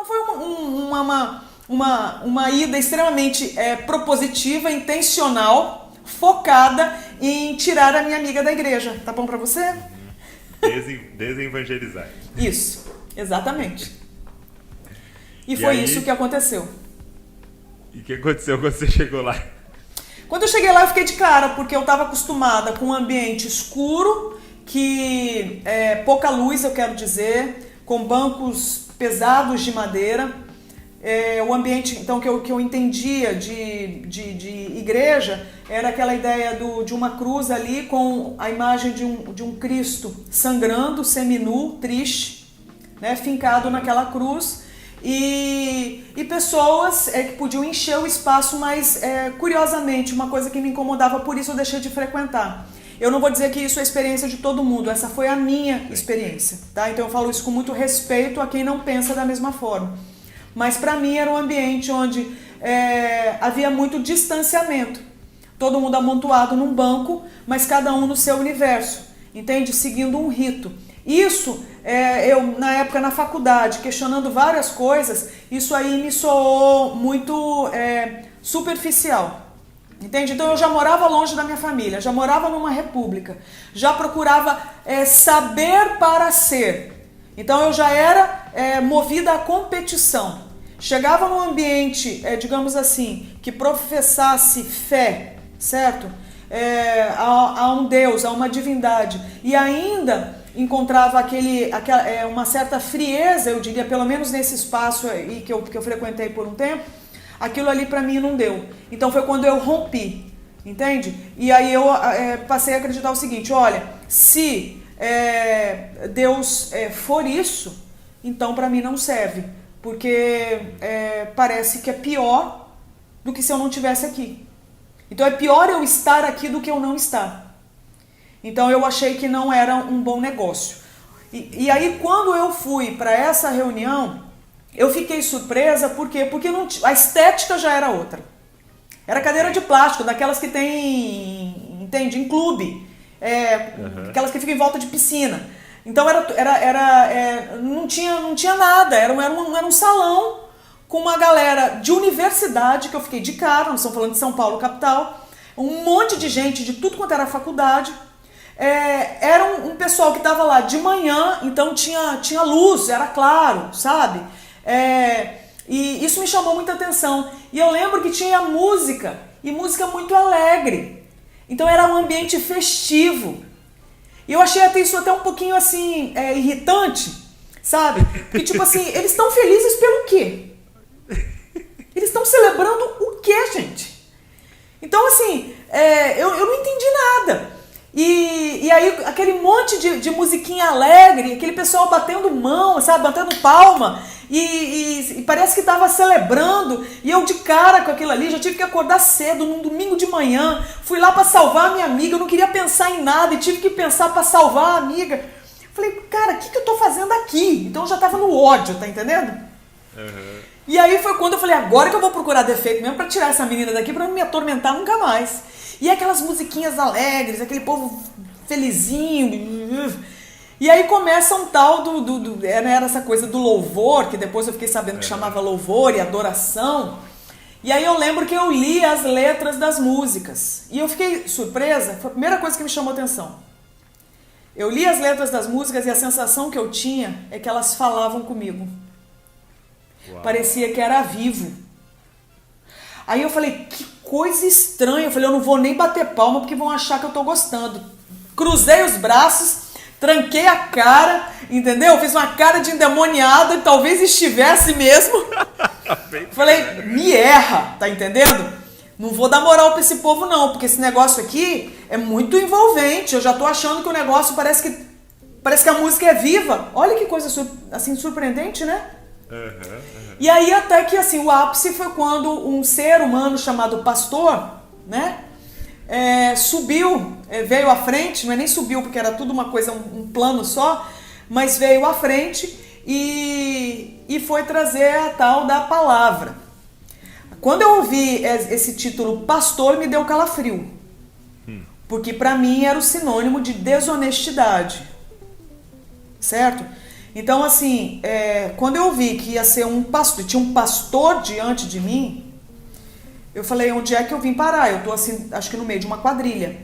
Então foi uma ida extremamente propositiva, intencional, focada em tirar a minha amiga da igreja. Tá bom pra você? Desevangelizar. Isso, exatamente. E foi isso que aconteceu. E o que aconteceu quando você chegou lá? Quando eu cheguei lá, eu fiquei de cara, porque eu estava acostumada com um ambiente escuro, pouca luz, eu quero dizer, com bancos pesados de madeira. O ambiente, então, que eu entendia de igreja era aquela ideia de uma cruz ali com a imagem de um Cristo sangrando, seminu, triste, né, fincado naquela cruz. E pessoas que podiam encher o espaço, mas curiosamente, uma coisa que me incomodava, por isso eu deixei de frequentar. Eu não vou dizer que isso é a experiência de todo mundo, essa foi a minha experiência, tá? Então eu falo isso com muito respeito a quem não pensa da mesma forma. Mas para mim era um ambiente onde havia muito distanciamento. Todo mundo amontoado num banco, mas cada um no seu universo, entende? Seguindo um rito. Isso, eu na época na faculdade, questionando várias coisas, isso aí me soou muito superficial. Entende? Então eu já morava longe da minha família, já morava numa república, já procurava saber para ser. Então eu já era movida à competição. Chegava num ambiente, digamos assim, que professasse fé, certo? A um Deus, a uma divindade, e ainda encontrava uma certa frieza, eu diria, pelo menos nesse espaço aí que eu frequentei por um tempo, aquilo ali para mim não deu. Então foi quando eu rompi, entende? E aí eu passei a acreditar o seguinte, olha, se Deus for isso, então para mim não serve, porque parece que é pior do que se eu não estivesse aqui. Então é pior eu estar aqui do que eu não estar. Então eu achei que não era um bom negócio. E aí quando eu fui para essa reunião, eu fiquei surpresa, por quê? Porque a estética já era outra. Era cadeira de plástico, daquelas que tem, entende, em clube, aquelas que ficam em volta de piscina. Então não tinha nada, era um salão com uma galera de universidade, que eu fiquei de cara, nós estamos falando de São Paulo, capital, um monte de gente de tudo quanto era faculdade. Era um pessoal que estava lá de manhã, então tinha luz, era claro, sabe? E isso me chamou muita atenção. E eu lembro que tinha música, e música muito alegre. Então era um ambiente festivo. E eu achei isso até um pouquinho assim, irritante, sabe? Porque tipo assim, eles estão felizes pelo quê? Eles estão celebrando o quê, gente? Então assim, eu não entendi nada. E aí aquele monte de musiquinha alegre, aquele pessoal batendo mão, sabe, batendo palma, e parece que estava celebrando, e eu de cara com aquilo ali, já tive que acordar cedo, num domingo de manhã, fui lá para salvar a minha amiga, eu não queria pensar em nada, e tive que pensar para salvar a amiga. Falei, cara, o que eu tô fazendo aqui? Então eu já tava no ódio, tá entendendo? Uhum. E aí foi quando eu falei, agora que eu vou procurar defeito mesmo para tirar essa menina daqui, para não me atormentar nunca mais. E aquelas musiquinhas alegres, aquele povo felizinho. E aí começa um tal era essa coisa do louvor, que depois eu fiquei sabendo que chamava louvor e adoração. E aí eu lembro que eu li as letras das músicas. E eu fiquei surpresa, foi a primeira coisa que me chamou a atenção. Eu li as letras das músicas e a sensação que eu tinha é que elas falavam comigo. Uau. Parecia que era vivo. Aí eu falei, que coisa estranha. Eu falei, eu não vou nem bater palma porque vão achar que eu tô gostando. Cruzei os braços, tranquei a cara, entendeu? Fiz uma cara de endemoniada, talvez estivesse mesmo. Falei, me erra, tá entendendo? Não vou dar moral pra esse povo não, porque esse negócio aqui é muito envolvente. Eu já tô achando que o negócio parece que a música é viva. Olha que coisa assim surpreendente, né? E aí até que assim, o ápice foi quando um ser humano chamado pastor, né, subiu, veio à frente, não é nem subiu porque era tudo uma coisa, um plano só, mas veio à frente e foi trazer a tal da palavra. Quando eu ouvi esse título pastor, me deu calafrio, porque para mim era o sinônimo de desonestidade, certo? Então, assim, quando eu vi que ia ser um pastor, tinha um pastor diante de mim, eu falei, onde é que eu vim parar? Eu tô assim, acho que no meio de uma quadrilha,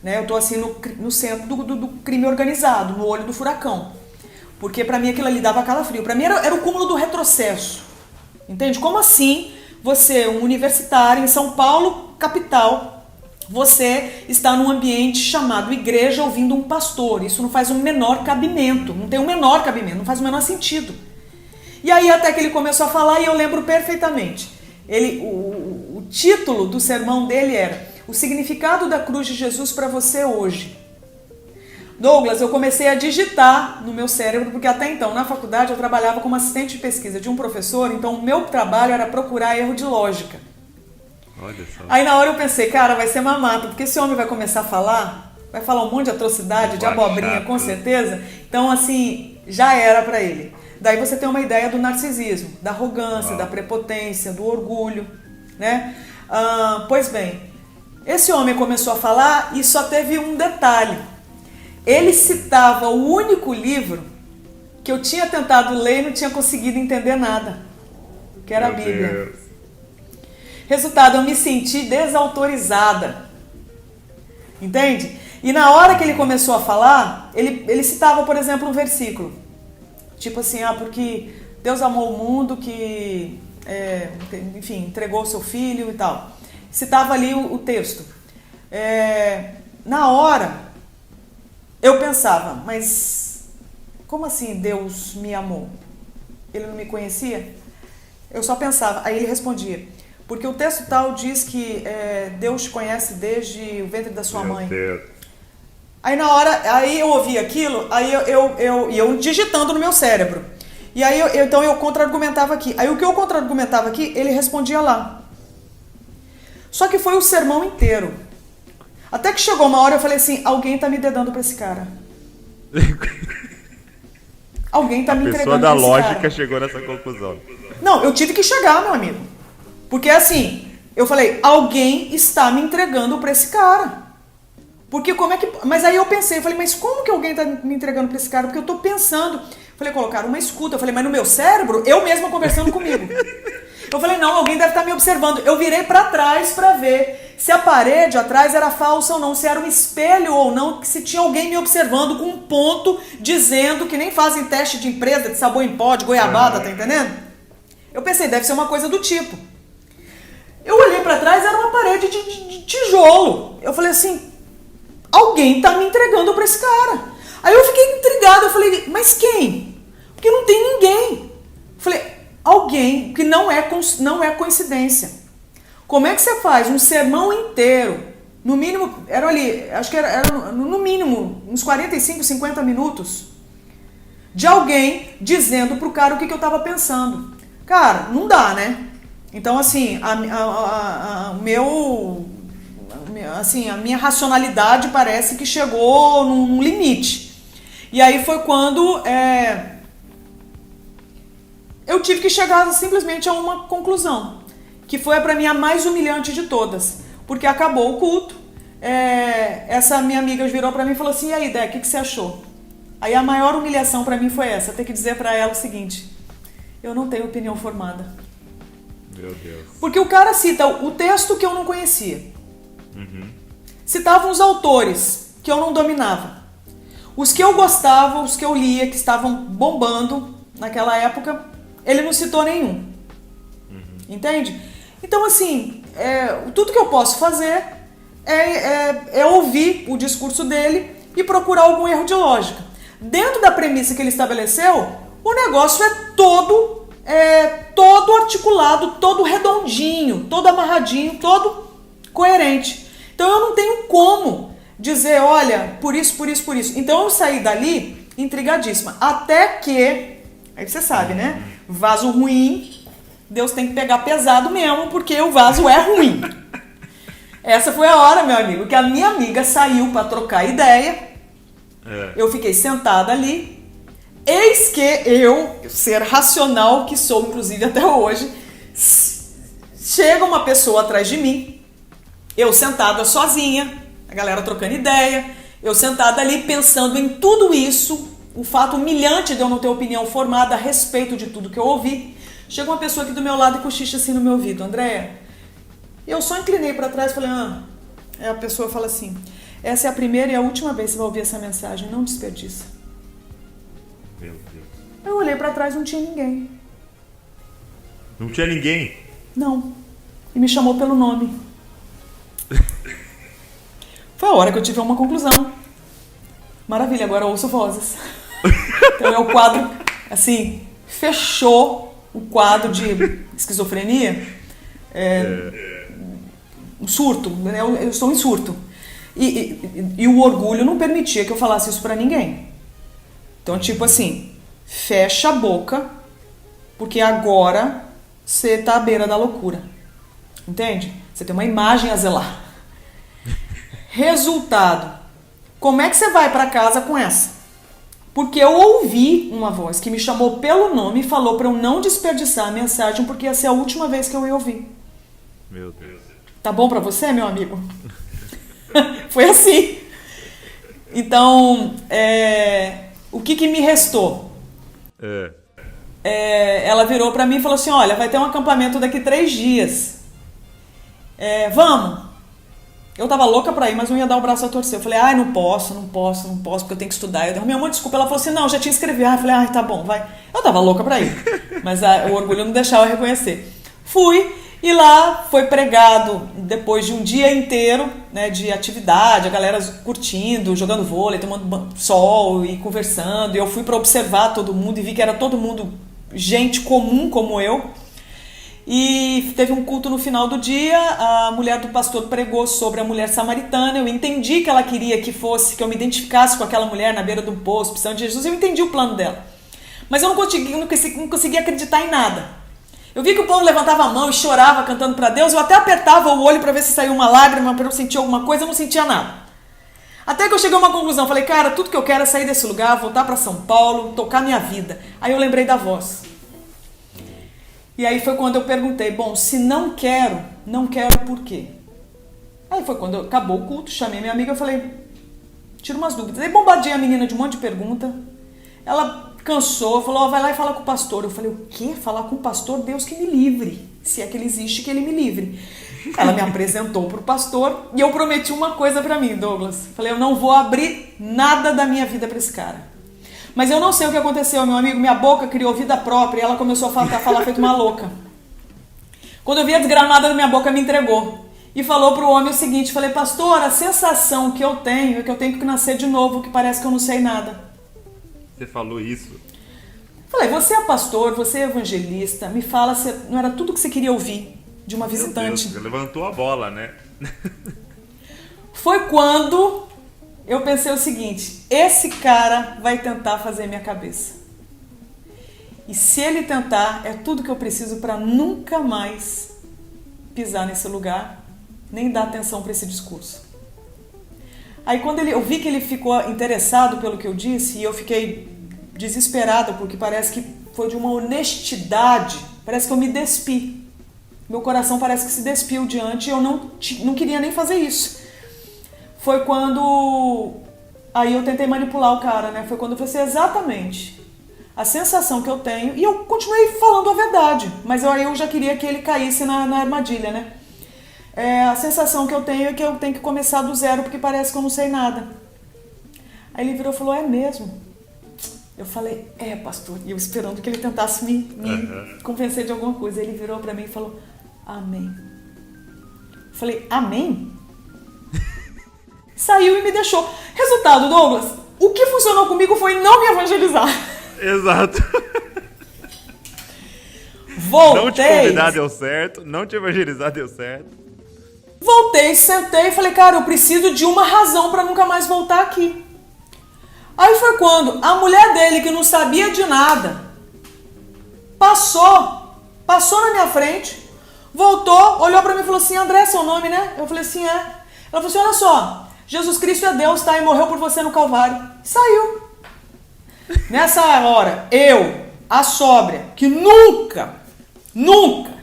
né? Eu tô assim no centro do crime organizado, no olho do furacão. Porque pra mim aquilo ali dava calafrio. Pra mim era o cúmulo do retrocesso. Entende? Como assim você, um universitário em São Paulo, capital, você está num ambiente chamado igreja ouvindo um pastor? Isso não faz o menor cabimento, não tem o menor cabimento, não faz o menor sentido. E aí até que ele começou a falar e eu lembro perfeitamente. O título do sermão dele era O Significado da Cruz de Jesus para você hoje. Douglas, eu comecei a digitar no meu cérebro, porque até então, na faculdade, eu trabalhava como assistente de pesquisa de um professor, então o meu trabalho era procurar erro de lógica. Olha só. Aí na hora eu pensei, cara, vai ser mamata, porque esse homem vai começar a falar, vai falar um monte de atrocidade, de abobrinha, com certeza. Então, assim, já era pra ele. Daí você tem uma ideia do narcisismo, da arrogância, da prepotência, do orgulho, né? Pois bem, esse homem começou a falar e só teve um detalhe. Ele citava o único livro que eu tinha tentado ler e não tinha conseguido entender nada, que era a Bíblia. Deus. Resultado, eu me senti desautorizada. Entende? E na hora que ele começou a falar, ele citava, por exemplo, um versículo. Tipo assim, porque Deus amou o mundo que, enfim, entregou o seu filho e tal. Citava ali o texto. Na hora, eu pensava, mas como assim Deus me amou? Ele não me conhecia? Eu só pensava. Aí ele respondia, porque o texto tal diz que Deus te conhece desde o ventre da sua mãe. Deus. Aí na hora, aí eu ouvi aquilo, aí eu digitando no meu cérebro. E aí então eu contra-argumentava aqui. Aí o que eu contra-argumentava aqui, ele respondia lá. Só que foi o sermão inteiro. Até que chegou uma hora eu falei assim, alguém tá me dedando pra esse cara. Alguém tá me entregando pra esse cara. A pessoa da lógica chegou nessa conclusão. Não, eu tive que chegar, meu amigo. Porque assim, eu falei, alguém está me entregando pra esse cara. Porque como é que... Mas aí eu pensei, eu falei, mas como que alguém tá me entregando pra esse cara? Porque eu tô pensando. Eu falei, colocaram uma escuta. Eu falei, mas no meu cérebro, eu mesma conversando comigo. Eu falei, não, alguém deve estar me observando. Eu virei pra trás pra ver se a parede atrás era falsa ou não, se era um espelho ou não, se tinha alguém me observando com um ponto dizendo que nem fazem teste de empresa, de sabão em pó, de goiabada, tá entendendo? Eu pensei, deve ser uma coisa do tipo. Eu olhei pra trás, era uma parede de tijolo. Eu falei assim, alguém tá me entregando pra esse cara. Aí eu fiquei intrigada, eu falei, mas quem? Porque não tem ninguém. Eu falei, alguém que não é coincidência. Como é que você faz um sermão inteiro, no mínimo, era ali, acho que era no mínimo uns 45, 50 minutos, de alguém dizendo pro cara o que eu tava pensando. Cara, não dá, né? Então, assim, a minha racionalidade parece que chegou num limite. E aí foi quando eu tive que chegar simplesmente a uma conclusão, que foi para mim a mais humilhante de todas, porque acabou o culto, essa minha amiga virou para mim e falou assim, e aí, Dé, o que você achou? Aí a maior humilhação para mim foi essa, ter que dizer para ela o seguinte, eu não tenho opinião formada. Meu Deus. Porque o cara cita o texto que eu não conhecia, citava os autores que eu não dominava, os que eu gostava, os que eu lia, que estavam bombando naquela época, ele não citou nenhum. Entende? Então, assim, tudo que eu posso fazer é ouvir o discurso dele e procurar algum erro de lógica. Dentro da premissa que ele estabeleceu, o negócio é todo articulado, todo redondinho, todo amarradinho, todo coerente. Então, eu não tenho como dizer, olha, por isso. Então, eu saí dali intrigadíssima. Até que, aí você sabe, né? Vaso ruim... Deus tem que pegar pesado mesmo, porque o vaso é ruim. Essa foi a hora, meu amigo, que a minha amiga saiu para trocar ideia. Eu fiquei sentada ali. Eis que eu, ser racional que sou, inclusive até hoje, chega uma pessoa atrás de mim, eu sentada sozinha, a galera trocando ideia, eu sentada ali pensando em tudo isso o fato humilhante de eu não ter opinião formada a respeito de tudo que eu ouvi, chega uma pessoa aqui do meu lado e cochicha assim no meu ouvido: Andréia, eu só inclinei para trás e falei, a pessoa fala assim, essa é a primeira e a última vez que você vai ouvir essa mensagem, não desperdiça. Meu Deus. Eu olhei para trás, não tinha ninguém. Não tinha ninguém? Não. E me chamou pelo nome. Foi a hora que eu tive uma conclusão. Maravilha, agora eu ouço vozes. Então é o quadro, assim, fechou o quadro de esquizofrenia. Um surto, né? Eu estou em surto. E o orgulho não permitia que eu falasse isso pra ninguém. Então, tipo assim, fecha a boca, porque agora você tá à beira da loucura. Entende? Você tem uma imagem a zelar. Resultado. Como é que você vai pra casa com essa? Porque eu ouvi uma voz que me chamou pelo nome e falou pra eu não desperdiçar a mensagem, porque ia ser a última vez que eu ia ouvir. Meu Deus. Tá bom pra você, meu amigo? Foi assim. Então, o que me restou? Ela virou pra mim e falou assim, olha, vai ter um acampamento daqui 3 dias. Vamos. Eu tava louca pra ir, mas não ia dar o braço a torcer. Eu falei, não posso, porque eu tenho que estudar. Eu dei uma desculpa. Ela falou assim, não, já te inscrevi. Eu falei, tá bom, vai. Eu tava louca pra ir, mas o orgulho não deixava eu reconhecer. Fui, e lá foi pregado, depois de um dia inteiro, né, de atividade, a galera curtindo, jogando vôlei, tomando sol e conversando. E eu fui pra observar todo mundo e vi que era todo mundo gente comum como eu. E teve um culto no final do dia, a mulher do pastor pregou sobre a mulher samaritana. Eu entendi que ela queria que eu me identificasse com aquela mulher na beira do poço, precisando de Jesus. Eu entendi o plano dela. Mas eu não conseguia acreditar em nada. Eu vi que o povo levantava a mão e chorava cantando para Deus. Eu até apertava o olho para ver se saiu uma lágrima, para eu sentir alguma coisa. Eu não sentia nada. Até que eu cheguei a uma conclusão. Falei, cara, tudo que eu quero é sair desse lugar, voltar para São Paulo, tocar minha vida. Aí eu lembrei da voz. E aí foi quando eu perguntei, bom, se não quero por quê? Aí foi quando acabou o culto, chamei minha amiga e falei, tira umas dúvidas. Aí bombardeei a menina de um monte de pergunta. Ela cansou, falou, vai lá e fala com o pastor. Eu falei, o quê? Falar com o pastor? Deus que me livre. Se é que ele existe, que ele me livre. Ela me apresentou pro pastor e eu prometi uma coisa pra mim, Douglas. Falei, eu não vou abrir nada da minha vida pra esse cara. Mas eu não sei o que aconteceu, meu amigo. Minha boca criou vida própria e ela começou a falar feito uma louca. Quando eu vi a desgramada da minha boca, me entregou. E falou pro homem o seguinte, falei, pastor, a sensação que eu tenho é que eu tenho que nascer de novo, que parece que eu não sei nada. Você falou isso? Falei, você é pastor, você é evangelista, me fala se não era tudo que você queria ouvir de uma visitante. Meu Deus, você levantou a bola, né? Foi quando eu pensei o seguinte, esse cara vai tentar fazer minha cabeça. E se ele tentar, é tudo que eu preciso para nunca mais pisar nesse lugar, nem dar atenção para esse discurso. Aí quando eu vi que ele ficou interessado pelo que eu disse, e eu fiquei desesperada, porque parece que foi de uma honestidade, parece que eu me despi. Meu coração parece que se despiu diante, e eu não queria nem fazer isso. Foi quando... Aí eu tentei manipular o cara, né? Foi quando eu falei assim, exatamente a sensação que eu tenho, e eu continuei falando a verdade, mas aí eu já queria que ele caísse na armadilha, né? A sensação que eu tenho é que eu tenho que começar do zero, porque parece que eu não sei nada. Aí ele virou e falou, é mesmo? Eu falei, pastor, e eu esperando que ele tentasse me convencer de alguma coisa. Ele virou pra mim e falou, amém. Eu falei, amém? Saiu e me deixou. Resultado, Douglas, o que funcionou comigo foi não me evangelizar. Exato. Voltei. Não te convidar deu certo, não te evangelizar deu certo. Voltei, sentei e falei, cara, eu preciso de uma razão pra nunca mais voltar aqui. Aí foi quando a mulher dele, que não sabia de nada, passou na minha frente, voltou, olhou pra mim e falou assim, André, seu nome, né? Eu falei assim, é. Ela falou assim, olha só, Jesus Cristo é Deus, tá? E morreu por você no Calvário. Saiu. Nessa hora, eu, a sóbria, que nunca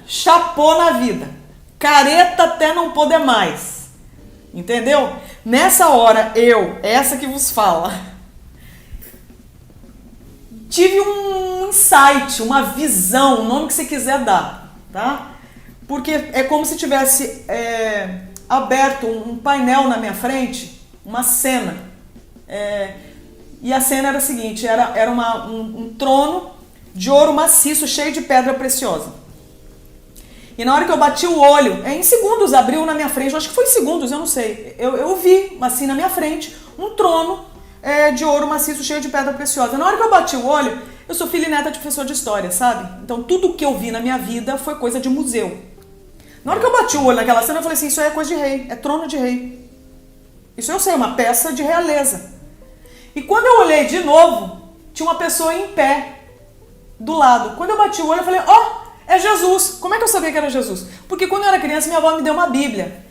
chapou na vida, careta até não poder mais, entendeu? Nessa hora, essa que vos fala, tive um insight, uma visão, o nome que você quiser dar, tá? Porque é como se tivesse aberto um painel na minha frente, uma cena. E a cena era a seguinte, era um trono de ouro maciço, cheio de pedra preciosa. E na hora que eu bati o olho, em segundos abriu na minha frente, eu acho que foi em segundos, eu não sei. Eu vi, assim, na minha frente, um trono de ouro maciço, cheio de pedra preciosa. Na hora que eu bati o olho, eu sou filha e neta de professor de história, sabe? Então tudo que eu vi na minha vida foi coisa de museu. Na hora que eu bati o olho naquela cena, eu falei assim, isso aí é coisa de rei, é trono de rei. Isso eu sei, é uma peça de realeza. E quando eu olhei de novo, tinha uma pessoa em pé do lado. Quando eu bati o olho, eu falei, é Jesus. Como é que eu sabia que era Jesus? Porque quando eu era criança, minha avó me deu uma Bíblia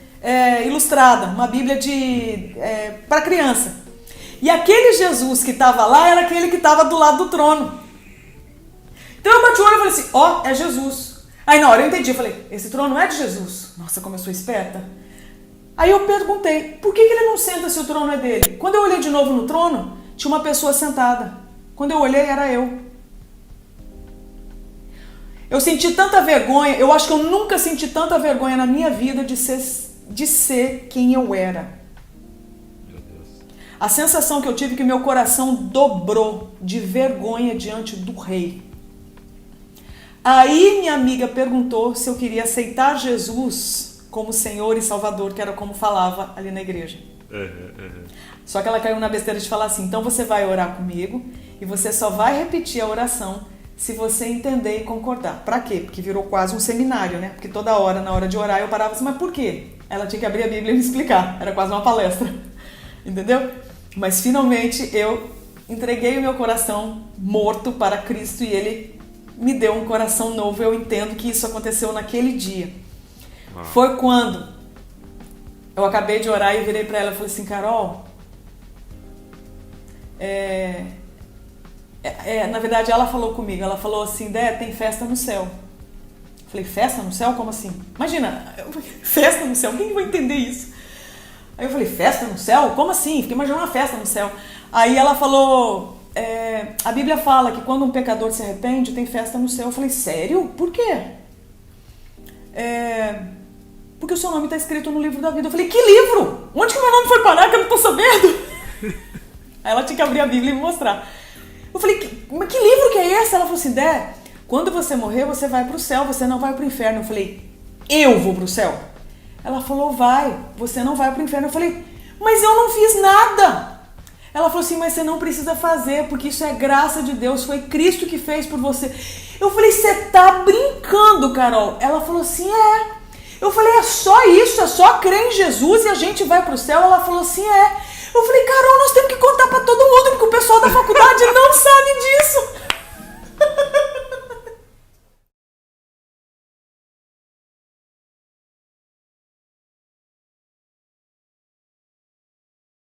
ilustrada, uma Bíblia para criança. E aquele Jesus que estava lá era aquele que estava do lado do trono. Então eu bati o olho e falei assim, é Jesus. Aí na hora eu entendi, eu falei, esse trono é de Jesus. Nossa, como eu sou esperta. Aí eu perguntei, por que ele não senta se o trono é dele? Quando eu olhei de novo no trono, tinha uma pessoa sentada. Quando eu olhei, era eu. Eu senti tanta vergonha, eu acho que eu nunca senti tanta vergonha na minha vida de ser quem eu era. Meu Deus. A sensação que eu tive é que meu coração dobrou de vergonha diante do rei. Aí minha amiga perguntou se eu queria aceitar Jesus como Senhor e Salvador, que era como falava ali na igreja. Só que ela caiu na besteira de falar assim, então você vai orar comigo e você só vai repetir a oração se você entender e concordar. Pra quê? Porque virou quase um seminário, né? Porque toda hora, na hora de orar, eu parava assim, mas por quê? Ela tinha que abrir a Bíblia e me explicar. Era quase uma palestra. Entendeu? Mas finalmente eu entreguei o meu coração morto para Cristo e Ele me deu um coração novo. Eu entendo que isso aconteceu naquele dia. Foi quando eu acabei de orar e eu virei pra ela e falei assim, Carol, na verdade ela falou comigo, ela falou assim, Dé, tem festa no céu. Eu falei, festa no céu? Como assim? Imagina, festa no céu, quem vai entender isso? Aí eu falei, festa no céu? Como assim? Fiquei imaginando uma festa no céu. Aí ela falou, a Bíblia fala que quando um pecador se arrepende, tem festa no céu. Eu falei, sério? Por quê? Porque o seu nome está escrito no livro da vida. Eu falei, que livro? Onde que meu nome foi parar que eu não estou sabendo? Aí ela tinha que abrir a Bíblia e me mostrar. Eu falei, mas que livro que é esse? Ela falou assim, Dé, quando você morrer, você vai para o céu, você não vai para o inferno. Eu falei, eu vou para o céu? Ela falou, vai, você não vai para o inferno. Eu falei, mas eu não fiz nada. Ela falou assim, mas você não precisa fazer, porque isso é graça de Deus, foi Cristo que fez por você. Eu falei, você tá brincando, Carol? Ela falou assim, Eu falei, é só isso, é só crer em Jesus e a gente vai para o céu? Ela falou assim, Eu falei, Carol, nós temos que contar para todo mundo, porque o pessoal da faculdade não